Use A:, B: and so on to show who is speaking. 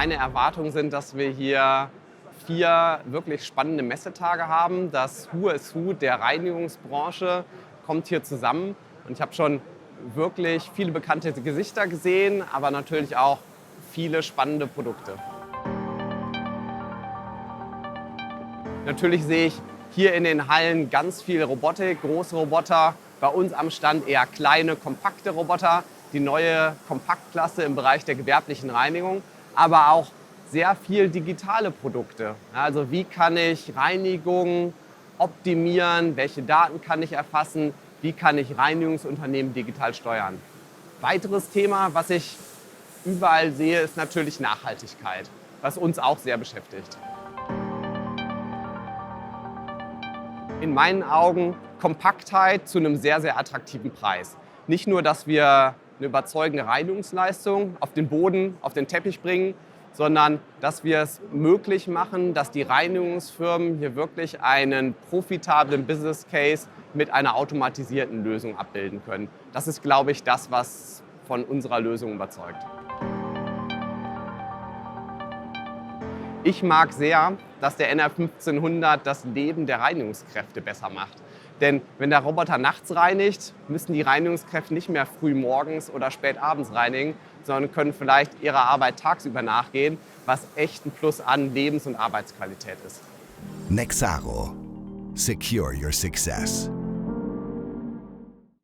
A: meine Erwartungen sind, dass wir hier 4 wirklich spannende Messetage haben. Das Who is Who der Reinigungsbranche kommt hier zusammen. Und ich habe schon wirklich viele bekannte Gesichter gesehen, aber natürlich auch viele spannende Produkte. Natürlich sehe ich hier in den Hallen ganz viel Robotik, große Roboter. Bei uns am Stand eher kleine, kompakte Roboter. Die neue Kompaktklasse im Bereich der gewerblichen Reinigung, aber auch sehr viel digitale Produkte. Also wie kann ich Reinigung optimieren, welche Daten kann ich erfassen, wie kann ich Reinigungsunternehmen digital steuern. Weiteres Thema, was ich überall sehe, ist natürlich Nachhaltigkeit, was uns auch sehr beschäftigt. In meinen Augen Kompaktheit zu einem sehr, sehr attraktiven Preis. Nicht nur, dass wir eine überzeugende Reinigungsleistung auf den Boden, auf den Teppich bringen, sondern dass wir es möglich machen, dass die Reinigungsfirmen hier wirklich einen profitablen Business Case mit einer automatisierten Lösung abbilden können. Das ist, glaube ich, das, was von unserer Lösung überzeugt. Ich mag sehr, dass der NR1500 das Leben der Reinigungskräfte besser macht. Denn wenn der Roboter nachts reinigt, müssen die Reinigungskräfte nicht mehr früh morgens oder spät abends reinigen, sondern können vielleicht ihrer Arbeit tagsüber nachgehen, was echt ein Plus an Lebens- und Arbeitsqualität ist.
B: Nexaro. Secure your success.